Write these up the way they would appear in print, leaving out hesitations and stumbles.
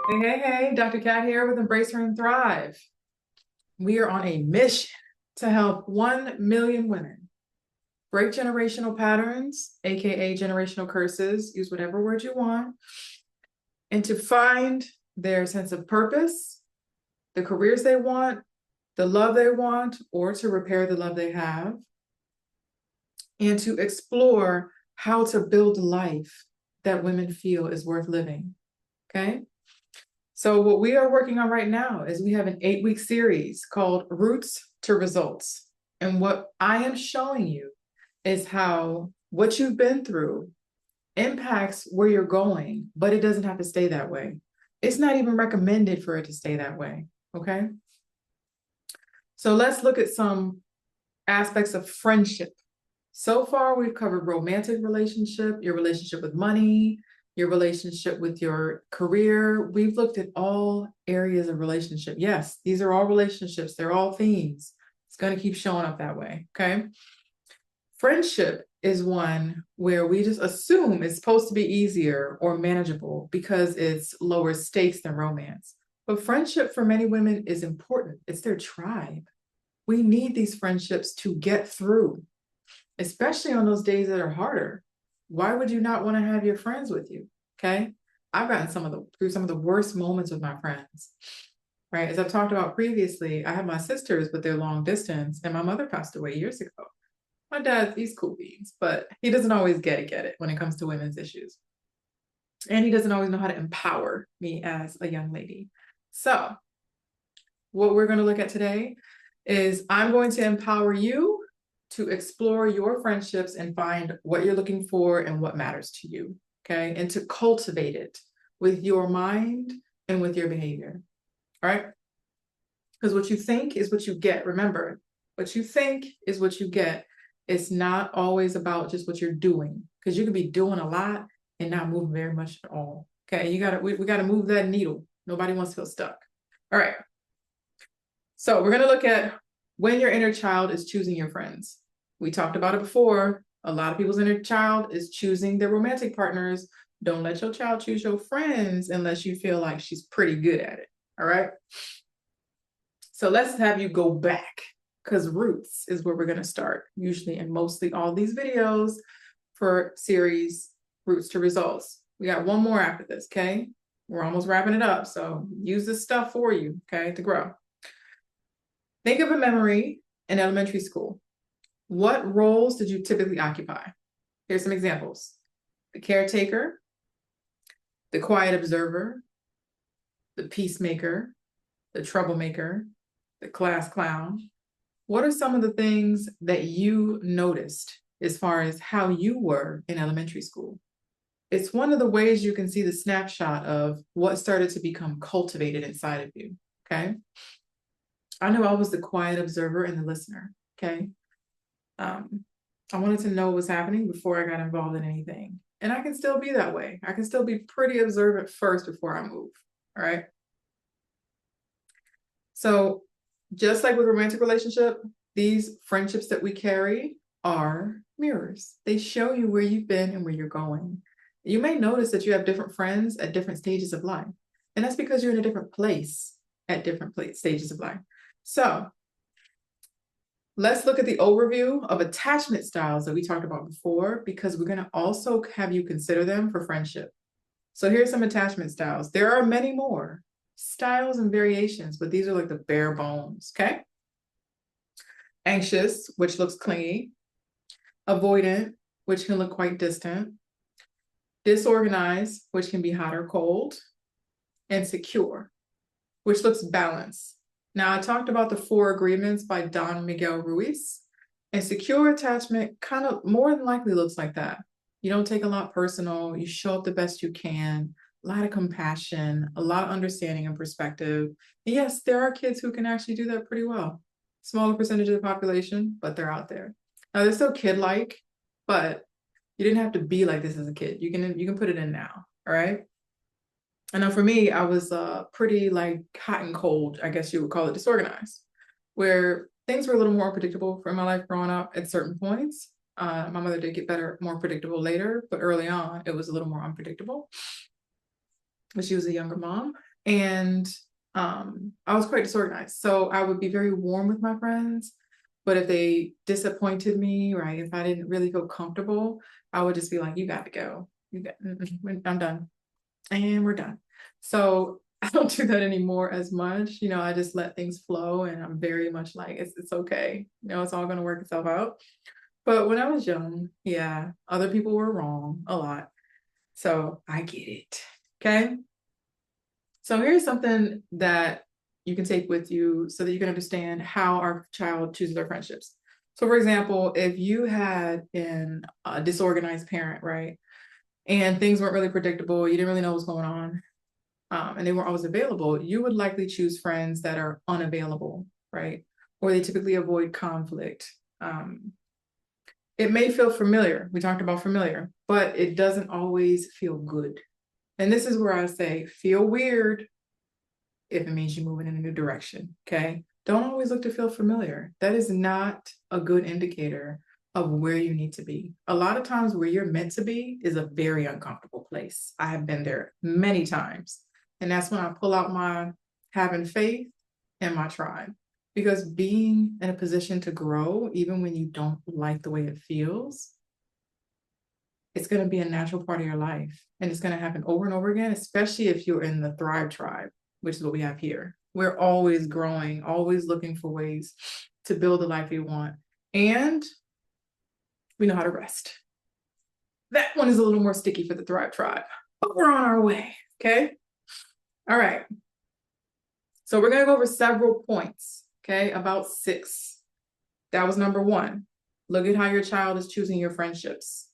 Hey, Dr. Kat here with Embrace Her and Thrive. We are on a mission to help 1 million women break generational patterns, aka generational curses, use whatever word you want, and to find their sense of purpose, the careers they want, the love they want, or to repair the love they have, and to explore how to build a life that women feel is worth living. Okay? So what we are working on right now is we have an 8-week series called Roots to Results. And what I am showing you is how what you've been through impacts where you're going, but it doesn't have to stay that way. It's not even recommended for it to stay that way, okay? So let's look at some aspects of friendship. So far, we've covered romantic relationship, your relationship with money, your relationship with your career. We've looked at all areas of relationship. Yes, these are all relationships. They're all themes. It's going to keep showing up that way, okay? Friendship is one where we just assume it's supposed to be easier or manageable because it's lower stakes than romance. But friendship for many women is important. It's their tribe. We need these friendships to get through, especially on those days that are harder. Why would you not want to have your friends with you? Okay. I've gotten through some of the worst moments with my friends, right? As I've talked about previously, I have my sisters, but they're long distance, and my mother passed away years ago. My dad, he's cool beans, but he doesn't always get it when it comes to women's issues. And he doesn't always know how to empower me as a young lady. So what we're going to look at today is I'm going to empower you to explore your friendships and find what you're looking for and what matters to you, okay? And to cultivate it with your mind and with your behavior, all right? Because what you think is what you get. Remember, what you think is what you get. It's not always about just what you're doing, because you could be doing a lot and not moving very much at all, okay? We gotta move that needle. Nobody wants to feel stuck. All right. So we're gonna look at when your inner child is choosing your friends. We talked about it before. A lot of people's inner child is choosing their romantic partners. Don't let your child choose your friends unless you feel like she's pretty good at it, all right? So let's have you go back, because roots is where we're gonna start, usually in mostly all these videos for series Roots to Results. We got one more after this, okay? We're almost wrapping it up, so use this stuff for you, okay, to grow. Think of a memory in elementary school. What roles did you typically occupy? Here's some examples. The caretaker, the quiet observer, the peacemaker, the troublemaker, the class clown. What are some of the things that you noticed as far as how you were in elementary school? It's one of the ways you can see the snapshot of what started to become cultivated inside of you, okay? I knew I was the quiet observer and the listener, okay? I wanted to know what was happening before I got involved in anything. And I can still be that way. I can still be pretty observant first before I move, all right? So just like with romantic relationship, these friendships that we carry are mirrors. They show you where you've been and where you're going. You may notice that you have different friends at different stages of life. And that's because you're in a different place at different stages of life. So let's look at the overview of attachment styles that we talked about before, because we're going to also have you consider them for friendship. So here's some attachment styles. There are many more styles and variations, but these are like the bare bones, okay? Anxious, which looks clingy. Avoidant, which can look quite distant. Disorganized, which can be hot or cold. And secure, which looks balanced. Now, I talked about the 4 agreements by Don Miguel Ruiz, and secure attachment kind of more than likely looks like that. You don't take a lot personal, you show up the best you can, a lot of compassion, a lot of understanding and perspective. And yes, there are kids who can actually do that pretty well. Smaller percentage of the population, but they're out there. Now, they're still kid-like, but you didn't have to be like this as a kid. You can put it in now, all right? I know for me, I was pretty like hot and cold, I guess you would call it, disorganized, where things were a little more predictable for my life growing up at certain points. My mother did get better, more predictable later, but early on, it was a little more unpredictable. But she was a younger mom. And I was quite disorganized. So I would be very warm with my friends, but if they disappointed me, right, if I didn't really feel comfortable, I would just be like, you got to go. I'm done. And we're done. So I don't do that anymore as much. I just let things flow, and I'm very much like, it's okay. It's all going to work itself out. But when I was young, yeah, other people were wrong a lot. So I get it. Okay. So here's something that you can take with you so that you can understand how our child chooses their friendships. So, for example, if you had a disorganized parent, right, and things weren't really predictable, you didn't really know what was going on, and they weren't always available, you would likely choose friends that are unavailable, right? Or they typically avoid conflict. It may feel familiar. We talked about familiar, but it doesn't always feel good. And this is where I say, feel weird if it means you're moving in a new direction, okay? Don't always look to feel familiar. That is not a good indicator of where you need to be. A lot of times where you're meant to be is a very uncomfortable place. I have been there many times. And that's when I pull out my having faith in my tribe. Because being in a position to grow, even when you don't like the way it feels, it's going to be a natural part of your life. And it's going to happen over and over again, especially if you're in the Thrive tribe, which is what we have here. We're always growing, always looking for ways to build the life we want. And we know how to rest. That one is a little more sticky for the Thrive tribe, but we're on our way. Okay. All right. So we're going to go over several points. Okay. About 6. That was number 1. Look at how your child is choosing your friendships.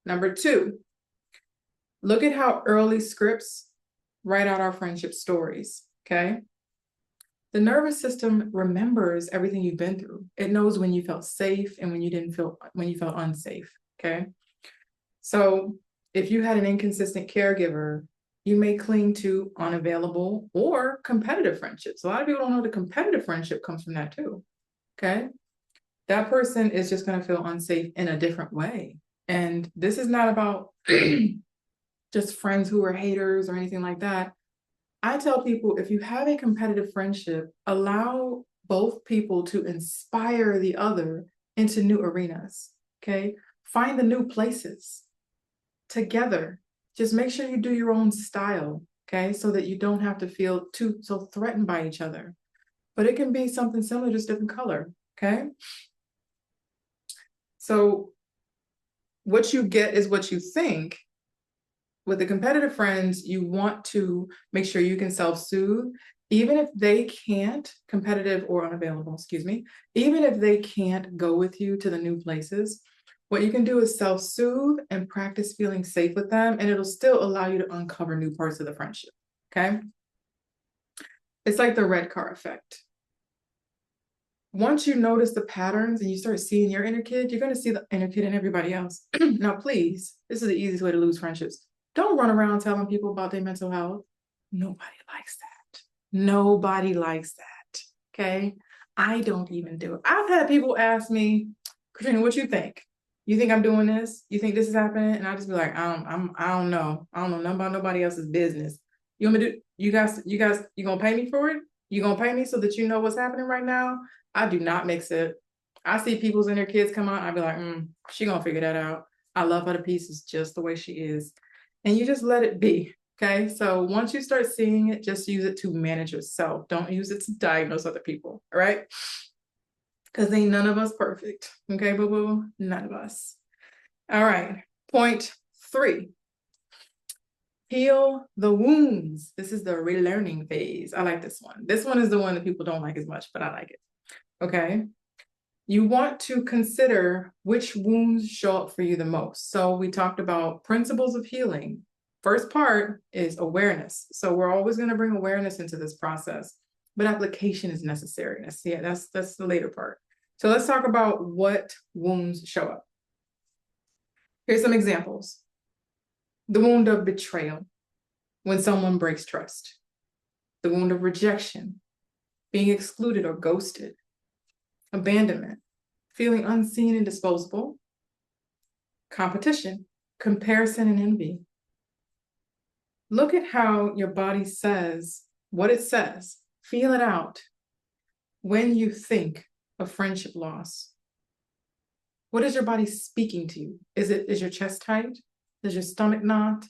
Number 2, look at how early scripts write out our friendship stories, okay? The nervous system remembers everything you've been through. It knows when you felt safe and when you felt unsafe, okay? So if you had an inconsistent caregiver, you may cling to unavailable or competitive friendships. A lot of people don't know the competitive friendship comes from that too, okay? That person is just going to feel unsafe in a different way. And this is not about just friends who are haters or anything like that. I tell people, if you have a competitive friendship, allow both people to inspire the other into new arenas, okay? Find the new places together. Just make sure you do your own style, okay? So that you don't have to feel so threatened by each other. But it can be something similar, just different color, okay? So what you get is what you think. With the competitive friends, you want to make sure you can self-soothe, even if they can't, competitive or unavailable, excuse me, even if they can't go with you to the new places, what you can do is self-soothe and practice feeling safe with them, and it'll still allow you to uncover new parts of the friendship, okay? It's like the red car effect. Once you notice the patterns and you start seeing your inner kid, you're going to see the inner kid in everybody else. Now, please, this is the easiest way to lose friendships. Don't run around telling people about their mental health. Nobody likes that. Nobody likes that. Okay. I don't even do it. I've had people ask me, Katrina, what you think? You think I'm doing this? You think this is happening? And I just be like, I don't know. I don't know nothing about nobody else's business. You want me to you guys, you gonna pay me for it? You gonna pay me so that you know what's happening right now? I do not mix it. I see people's and their kids come out, I'd be like, she gonna figure that out. I love her to pieces just the way she is. And you just let it be. Okay. So once you start seeing it, just use it to manage yourself. Don't use it to diagnose other people. All right. Because ain't none of us perfect. Okay, boo-boo? None of us. All right. Point 3. Heal the wounds. This is the relearning phase. I like this one. This one is the one that people don't like as much, but I like it. Okay. You want to consider which wounds show up for you the most. So we talked about principles of healing. First part is awareness. So we're always going to bring awareness into this process, but application is necessary. That's the later part. So let's talk about what wounds show up. Here's some examples. The wound of betrayal, when someone breaks trust. The wound of rejection, being excluded or ghosted. Abandonment, feeling unseen and disposable. Competition, comparison and envy. Look at how your body says what it says. Feel it out. When you think of friendship loss, what is your body speaking to you? Is your chest tight? Is your stomach knot?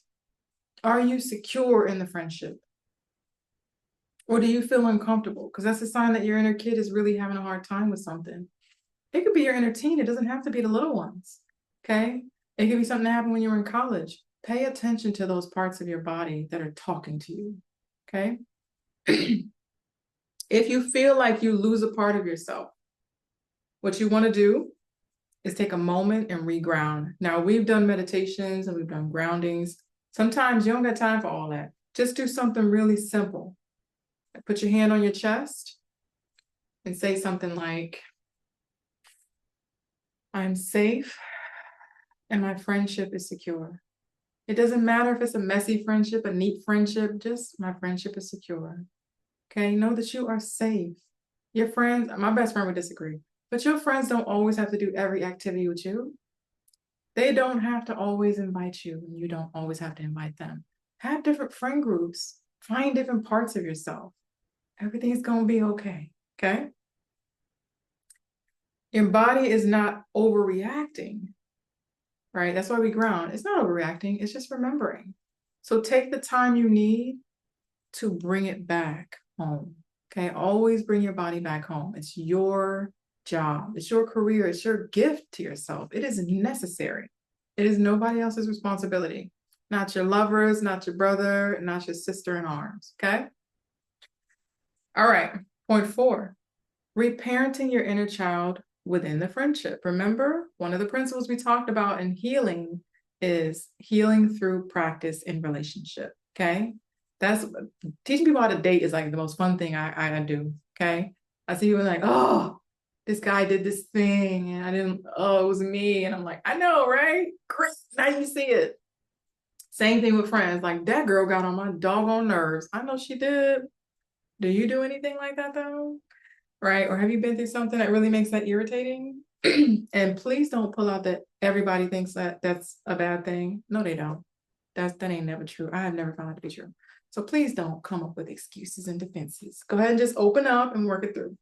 Are you secure in the friendship? Or do you feel uncomfortable? Because that's a sign that your inner kid is really having a hard time with something. It could be your inner teen. It doesn't have to be the little ones. Okay? It could be something that happened when you were in college. Pay attention to those parts of your body that are talking to you. Okay? If you feel like you lose a part of yourself, what you want to do is take a moment and reground. Now, we've done meditations and we've done groundings. Sometimes you don't got time for all that. Just do something really simple. Put your hand on your chest and say something like, I'm safe and my friendship is secure. It doesn't matter if it's a messy friendship, a neat friendship, just my friendship is secure. Okay, know that you are safe. Your friends, my best friend would disagree, but your friends don't always have to do every activity with you. They don't have to always invite you, and you don't always have to invite them. Have different friend groups. Find different parts of yourself. Everything's going to be okay, okay? Your body is not overreacting, right? That's why we ground. It's not overreacting. It's just remembering. So take the time you need to bring it back home, okay? Always bring your body back home. It's your job. It's your career. It's your gift to yourself. It is necessary. It is nobody else's responsibility. Not your lovers, not your brother, not your sister in arms, okay? All right, point 4, reparenting your inner child within the friendship. Remember, one of the principles we talked about in healing is healing through practice in relationship, okay? That's teaching people how to date is like the most fun thing I do, okay? I see people like, oh, this guy did this thing and I didn't, oh, it was me. And I'm like, I know, right? Great, now you see it. Same thing with friends. Like, that girl got on my doggone nerves. I know she did. Do you do anything like that though? Right? Or have you been through something that really makes that irritating? And please don't pull out that everybody thinks that that's a bad thing. No, they don't. That ain't never true. I have never found that to be true. So please don't come up with excuses and defenses. Go ahead and just open up and work it through.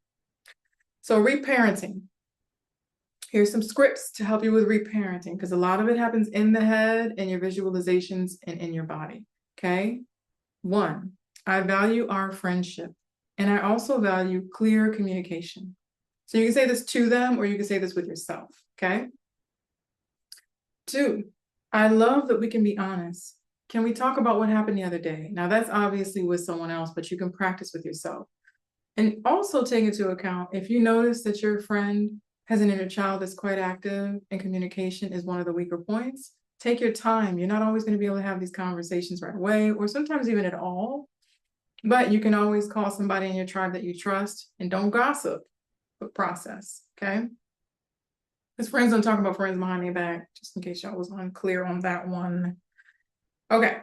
So reparenting. Here's some scripts to help you with reparenting, because a lot of it happens in the head, in your visualizations, and in your body. Okay? 1, I value our friendship, and I also value clear communication. So you can say this to them, or you can say this with yourself, okay? 2, I love that we can be honest. Can we talk about what happened the other day? Now that's obviously with someone else, but you can practice with yourself. And also take into account, if you notice that your friend has an inner child that's quite active and communication is one of the weaker points, take your time. You're not always going to be able to have these conversations right away, or sometimes even at all. But you can always call somebody in your tribe that you trust, and don't gossip, but process, okay? Because friends don't talk about friends behind their back, just in case y'all was unclear on that one. Okay.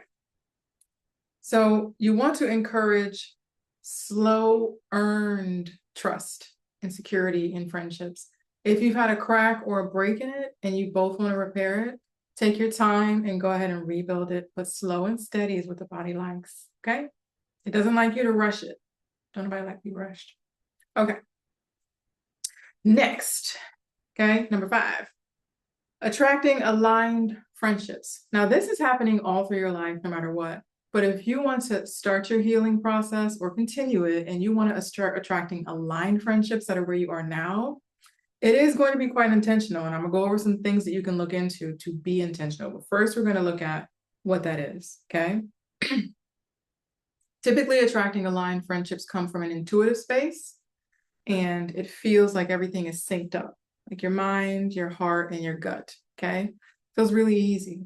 So you want to encourage slow earned trust and security in friendships. If you've had a crack or a break in it and you both want to repair it, take your time and go ahead and rebuild it, but slow and steady is what the body likes, okay? It doesn't like you to rush it. Don't nobody like to be rushed. Okay. Next, okay, number 5, attracting aligned friendships. Now, this is happening all through your life, no matter what. But if you want to start your healing process or continue it, and you want to start attracting aligned friendships that are where you are now, it is going to be quite intentional. And I'm going to go over some things that you can look into to be intentional. But first, we're going to look at what that is, okay? Typically, attracting aligned friendships come from an intuitive space, and it feels like everything is synced up, like your mind, your heart, and your gut, okay? Feels really easy.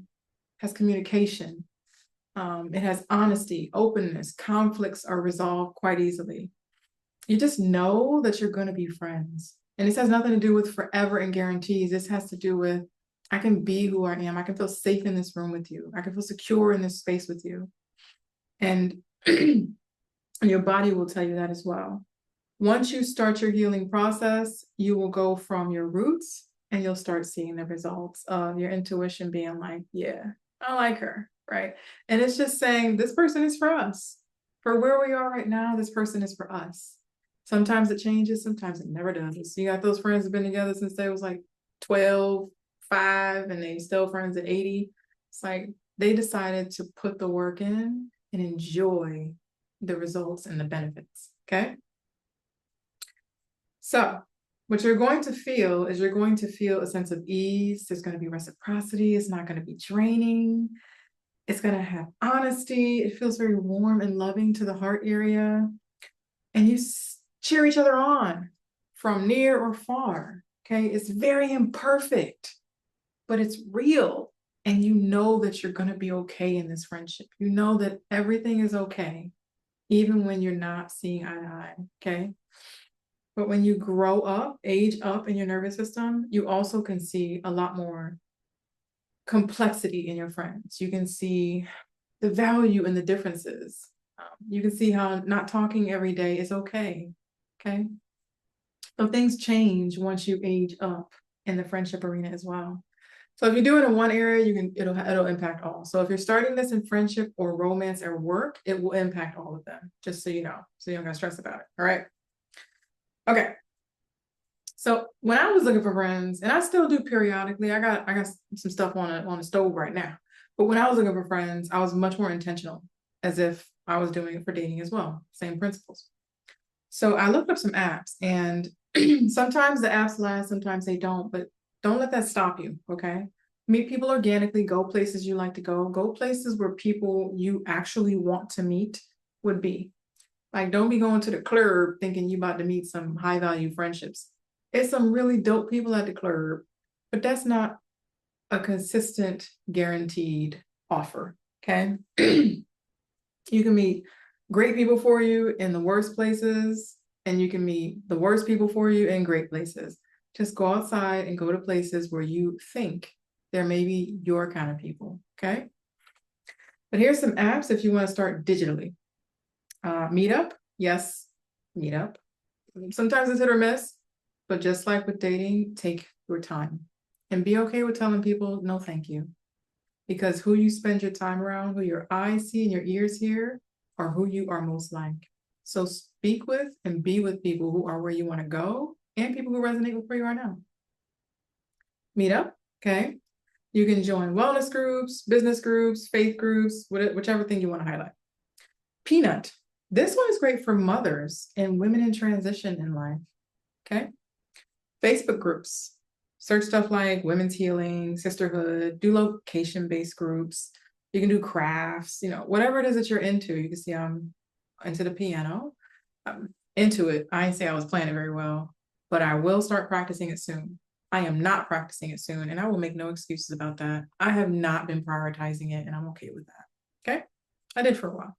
Has communication. It has honesty, openness. Conflicts are resolved quite easily. You just know that you're going to be friends. And this has nothing to do with forever and guarantees. This has to do with, I can be who I am. I can feel safe in this room with you. I can feel secure in this space with you. And your body will tell you that as well. Once you start your healing process, you will go from your roots and you'll start seeing the results of your intuition being like, yeah, I like her, right? And it's just saying this person is for us. For where we are right now, this person is for us. Sometimes it changes, sometimes it never does. You got those friends who've been together since they was like 12, 5, and they still friends at 80. It's like they decided to put the work in and enjoy the results and the benefits. Okay. So what you're going to feel is you're going to feel a sense of ease. There's going to be reciprocity. It's not going to be draining. It's going to have honesty. It feels very warm and loving to the heart area. And you cheer each other on from near or far. Okay. It's very imperfect, but it's real. And you know that you're going to be okay in this friendship. You know that everything is okay, even when you're not seeing eye to eye. Okay. But when you grow up, age up in your nervous system, you also can see a lot more complexity in your friends. You can see the value in the differences. You can see how not talking every day is okay. Okay. So things change once you age up in the friendship arena as well. So if you do it in one area, it'll impact all. So if you're starting this in friendship or romance or work, it will impact all of them, just so you know. So you don't gotta stress about it. All right. Okay. So when I was looking for friends, and I still do periodically, I got some stuff on the stove right now. But when I was looking for friends, I was much more intentional, as if I was doing it for dating as well. Same principles. So I looked up some apps, and sometimes the apps last, sometimes they don't, but don't let that stop you, okay? Meet people organically, go places you like to go places where people you actually want to meet would be. Like, don't be going to the club thinking you about to meet some high value friendships. It's some really dope people at the club, but that's not a consistent, guaranteed offer, okay? You can meet great people for you in the worst places, and you can meet the worst people for you in great places. Just go outside and go to places where you think there may be your kind of people, okay? But here's some apps if you want to start digitally. Meetup, yes, Meetup. Sometimes it's hit or miss, but just like with dating, take your time and be okay with telling people no, thank you. Because who you spend your time around, who your eyes see and your ears hear, are who you are most like. So speak with and be with people who are where you want to go and people who resonate with where you are now. Meetup, okay? You can join wellness groups, business groups, faith groups, whichever thing you want to highlight. Peanut. This one is great for mothers and women in transition in life, okay? Facebook groups. Search stuff like women's healing, sisterhood, do location-based groups. You can do crafts, whatever it is that you're into. You can see I'm into the piano. I'm into it. I didn't say I was playing it very well, but I will start practicing it soon. I am not practicing it soon, and I will make no excuses about that. I have not been prioritizing it, and I'm okay with that. Okay? I did for a while.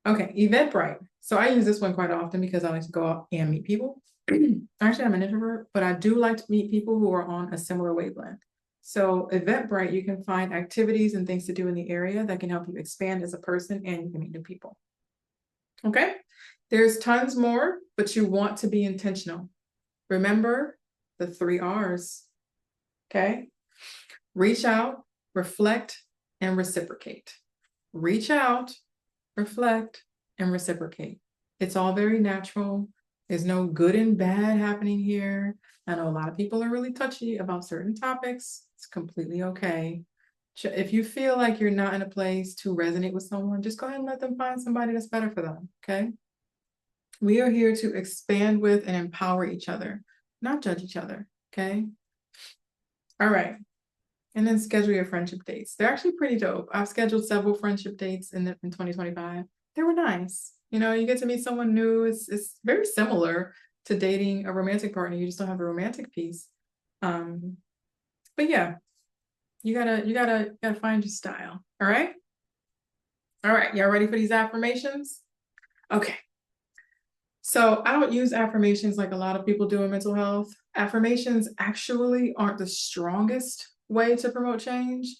Okay, Eventbrite. So I use this one quite often because I like to go out and meet people. Actually, I'm an introvert, but I do like to meet people who are on a similar wavelength. So Eventbrite, you can find activities and things to do in the area that can help you expand as a person, and you can meet new people. Okay, there's tons more, but you want to be intentional. Remember the 3 R's. Okay, reach out, reflect, and reciprocate. Reach out, reflect, and reciprocate. It's all very natural. There's no good and bad happening here. I know a lot of people are really touchy about certain topics. It's completely okay. If you feel like you're not in a place to resonate with someone, just go ahead and let them find somebody that's better for them, okay? We are here to expand with and empower each other, not judge each other, okay? All right. And then schedule your friendship dates. They're actually pretty dope. I've scheduled several friendship dates in 2025. They were nice. You get to meet someone new. It's very similar to dating a romantic partner. You just don't have a romantic piece. But yeah, you gotta find your style. All right. All right. Y'all ready for these affirmations? Okay. So I don't use affirmations like a lot of people do in mental health. Affirmations actually aren't the strongest way to promote change.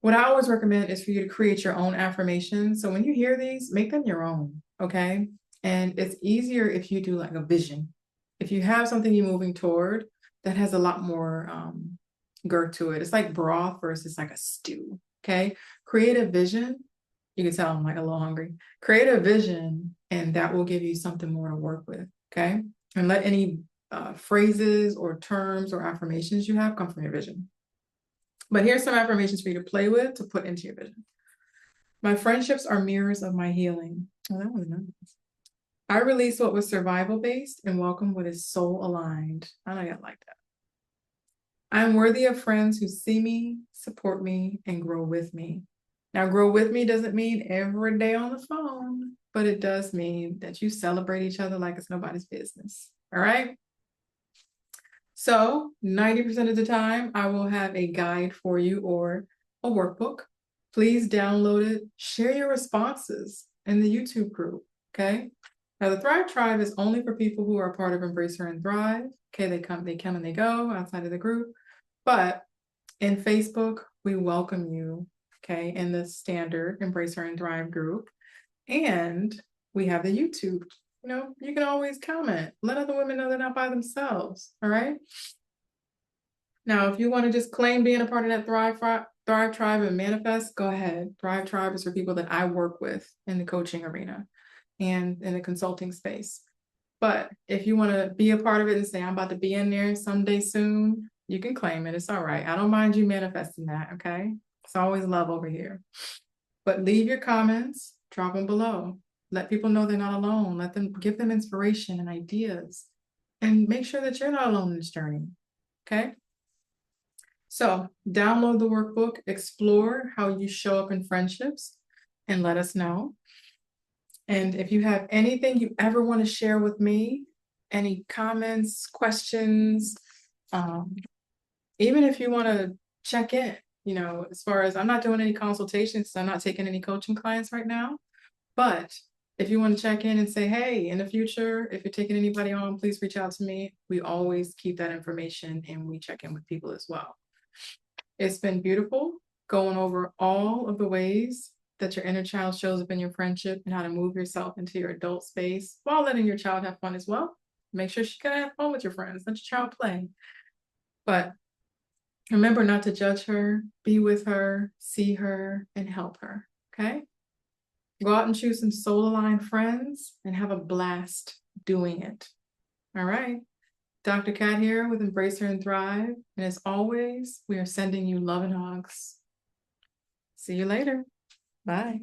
What I always recommend is for you to create your own affirmations. So when you hear these, make them your own, okay? And it's easier if you do like a vision. If you have something you're moving toward that has a lot more girth to it. It's like broth versus like a stew. Okay. Create a vision. You can tell I'm like a little hungry. Create a vision, and that will give you something more to work with. Okay. And let any phrases or terms or affirmations you have come from your vision. But here's some affirmations for you to play with to put into your vision. My friendships are mirrors of my healing. Oh, that was nice. I release what was survival based and welcome what is soul aligned. I know you like that. I'm worthy of friends who see me, support me, and grow with me. Now, grow with me doesn't mean every day on the phone, but it does mean that you celebrate each other like it's nobody's business. All right. So 90% of the time, I will have a guide for you or a workbook. Please download it, share your responses in the YouTube group. Okay. Now, the Thrive Tribe is only for people who are part of Embrace Her and Thrive. Okay. They come and they go outside of the group. But in Facebook, we welcome you, okay, in the standard Embrace Her and Thrive group. And we have the YouTube. You know, you can always comment. Let other women know they're not by themselves, all right? Now, if you want to just claim being a part of that Thrive Tribe and manifest, go ahead. Thrive Tribe is for people that I work with in the coaching arena and in the consulting space. But if you want to be a part of it and say, I'm about to be in there someday soon, you can claim it. It's all right. I don't mind you manifesting that, okay? It's always love over here. But leave your comments, drop them below. Let people know they're not alone. Give them inspiration and ideas. And make sure that you're not alone in this journey, okay? So download the workbook, explore how you show up in friendships, and let us know. And if you have anything you ever want to share with me, any comments, questions, even if you want to check in, you know, as far as I'm not doing any consultations, so I'm not taking any coaching clients right now. But if you want to check in and say, hey, in the future, if you're taking anybody on, please reach out to me. We always keep that information and we check in with people as well. It's been beautiful going over all of the ways that your inner child shows up in your friendship and how to move yourself into your adult space while letting your child have fun as well. Make sure she can have fun with your friends. Let your child play. But remember not to judge her, be with her, see her, and help her, okay? Go out and choose some soul-aligned friends and have a blast doing it. All right. Dr. Kat here with Embrace Her and Thrive. And as always, we are sending you love and hugs. See you later. Bye.